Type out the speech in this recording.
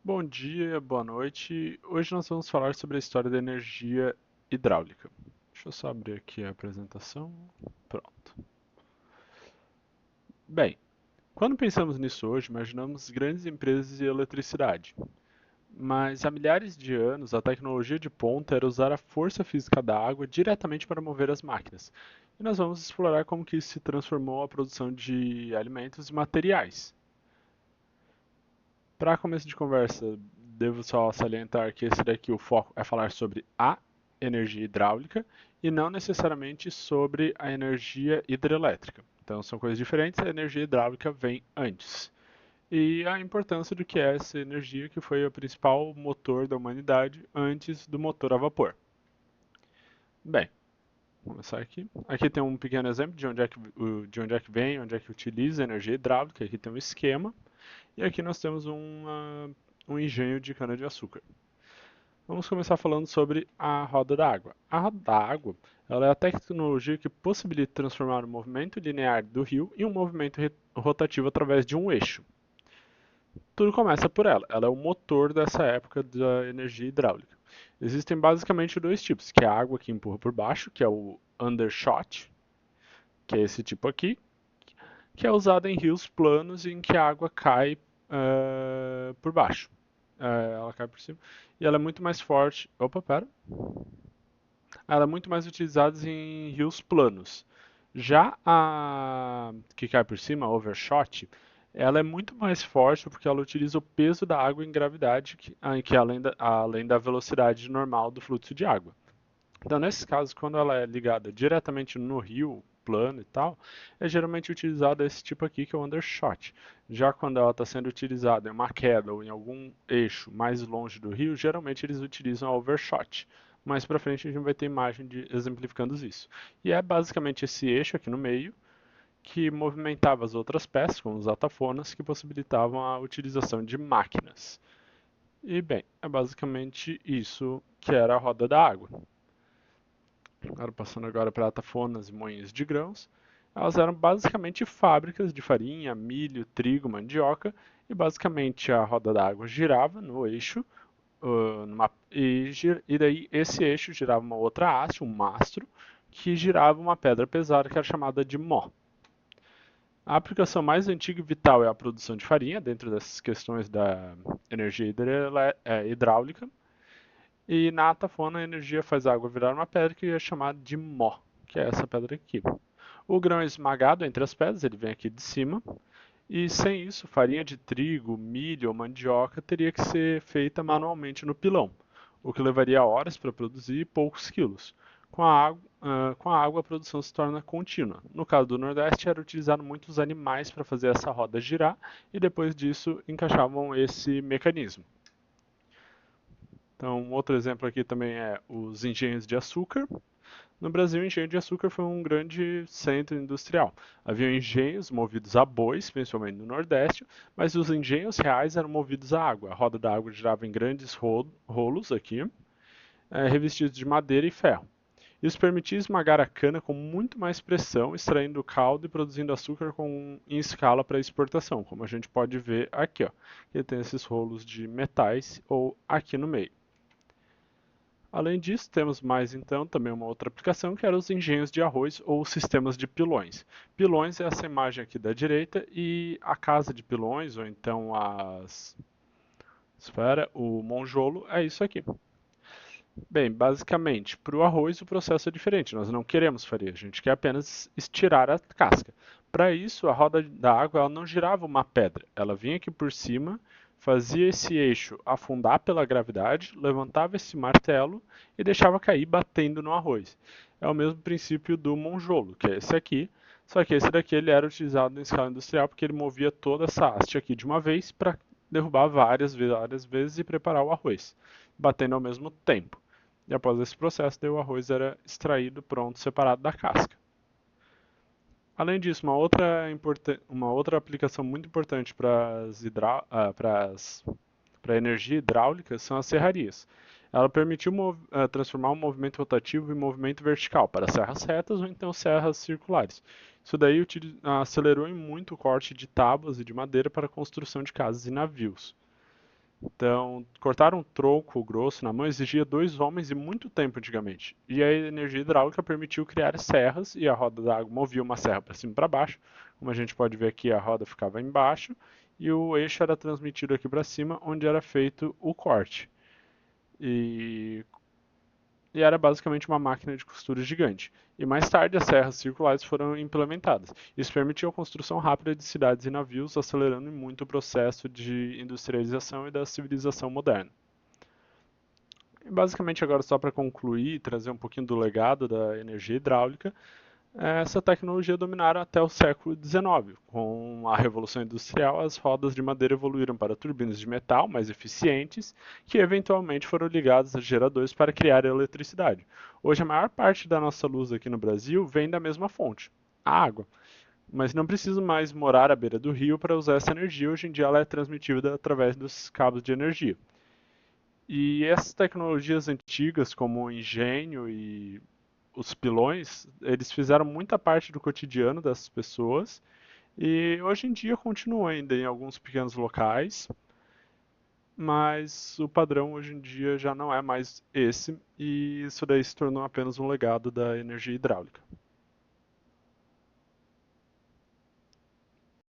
Bom dia, boa noite. Hoje nós vamos falar sobre a história da energia hidráulica. Deixa eu só abrir aqui a apresentação. Pronto. Bem, quando pensamos nisso hoje, imaginamos grandes empresas de eletricidade. Mas há milhares de anos, a tecnologia de ponta era usar a força física da água diretamente para mover as máquinas. E nós vamos explorar como que isso se transformou a produção de alimentos e materiais. Para começo de conversa, devo só salientar que esse daqui o foco é falar sobre a energia hidráulica e não necessariamente sobre a energia hidrelétrica. Então são coisas diferentes, a energia hidráulica vem antes. E a importância do que é essa energia que foi o principal motor da humanidade antes do motor a vapor. Bem, vamos começar aqui. Aqui tem um pequeno exemplo de onde é que vem, onde é que utiliza a energia hidráulica. Aqui tem um esquema. E aqui nós temos um engenho de cana-de-açúcar. Vamos começar falando sobre a roda d'água. A roda d'água ela é a tecnologia que possibilita transformar o movimento linear do rio em um movimento rotativo através de um eixo. Tudo começa por ela. Ela é o motor dessa época da energia hidráulica. Existem basicamente dois tipos, que é a água que empurra por baixo, que é o undershot, que é esse tipo aqui, que é usada em rios planos em que a água cai por baixo. Ela cai por cima. E ela é muito mais forte. Opa, pera. Ela é muito mais utilizada em rios planos. Já a que cai por cima, a overshot, ela é muito mais forte porque ela utiliza o peso da água em gravidade, que é além da velocidade normal do fluxo de água. Então, nesses casos, quando ela é ligada diretamente no rio, plano e tal, é geralmente utilizado esse tipo aqui, que é o undershot. Já quando ela está sendo utilizada em uma queda ou em algum eixo mais longe do rio, geralmente eles utilizam a overshot. Mais para frente a gente vai ter imagem exemplificando isso. E é basicamente esse eixo aqui no meio que movimentava as outras peças, como os altafonas, que possibilitavam a utilização de máquinas. E bem, é basicamente isso que era a roda da água. Passando agora para atafonas e moinhos de grãos, elas eram basicamente fábricas de farinha, milho, trigo, mandioca, e basicamente a roda d'água girava no eixo, e daí esse eixo girava uma outra haste, um mastro, que girava uma pedra pesada que era chamada de mó. A aplicação mais antiga e vital é a produção de farinha, dentro dessas questões da energia hidráulica, e na atafona a energia faz a água virar uma pedra que é chamada de mó, que é essa pedra aqui. O grão é esmagado entre as pedras, ele vem aqui de cima, e sem isso, farinha de trigo, milho ou mandioca teria que ser feita manualmente no pilão, o que levaria horas para produzir poucos quilos. Com a água, a produção se torna contínua. No caso do Nordeste, era utilizado muitos animais para fazer essa roda girar, e depois disso encaixavam esse mecanismo. Então, um outro exemplo aqui também é os engenhos de açúcar. No Brasil, o engenho de açúcar foi um grande centro industrial. Havia engenhos movidos a bois, principalmente no Nordeste, mas os engenhos reais eram movidos a água. A roda da água girava em grandes rolos aqui, revestidos de madeira e ferro. Isso permitia esmagar a cana com muito mais pressão, extraindo o caldo e produzindo açúcar em escala para exportação, como a gente pode ver aqui, ó. Ele tem esses rolos de metais ou aqui no meio. Além disso, temos mais então também uma outra aplicação que era os engenhos de arroz ou sistemas de pilões. Pilões é essa imagem aqui da direita e a casa de pilões ou então o monjolo é isso aqui. Bem, basicamente, para o arroz o processo é diferente. Nós não queremos farinha, a gente quer apenas estirar a casca. Para isso, a roda da água ela não girava uma pedra, ela vinha aqui por cima, fazia esse eixo afundar pela gravidade, levantava esse martelo e deixava cair batendo no arroz. É o mesmo princípio do monjolo, que é esse aqui, só que esse daqui ele era utilizado em escala industrial porque ele movia toda essa haste aqui de uma vez para derrubar várias vezes e preparar o arroz, batendo ao mesmo tempo. E após esse processo, daí o arroz era extraído pronto, separado da casca. Além disso, uma outra aplicação muito importante para a energia hidráulica são as serrarias. Ela permitiu transformar o movimento rotativo em movimento vertical para serras retas ou então serras circulares. Isso daí acelerou em muito o corte de tábuas e de madeira para a construção de casas e navios. Então, cortar um tronco grosso na mão exigia dois homens e muito tempo antigamente. E a energia hidráulica permitiu criar serras e a roda d'água movia uma serra para cima e para baixo. Como a gente pode ver aqui, a roda ficava embaixo e o eixo era transmitido aqui para cima, onde era feito o corte. E e era basicamente uma máquina de costura gigante. E mais tarde as serras circulares foram implementadas. Isso permitiu a construção rápida de cidades e navios, acelerando muito o processo de industrialização e da civilização moderna. E basicamente agora só para concluir e trazer um pouquinho do legado da energia hidráulica, essa tecnologia dominaram até o século XIX. Com a Revolução Industrial, as rodas de madeira evoluíram para turbinas de metal mais eficientes, que eventualmente foram ligadas a geradores para criar eletricidade. Hoje, a maior parte da nossa luz aqui no Brasil vem da mesma fonte, a água. Mas não preciso mais morar à beira do rio para usar essa energia. Hoje em dia, ela é transmitida através dos cabos de energia. E essas tecnologias antigas, como o engenho e os pilões, eles fizeram muita parte do cotidiano das pessoas e hoje em dia continuam ainda em alguns pequenos locais, mas o padrão hoje em dia já não é mais esse e isso daí se tornou apenas um legado da energia hidráulica.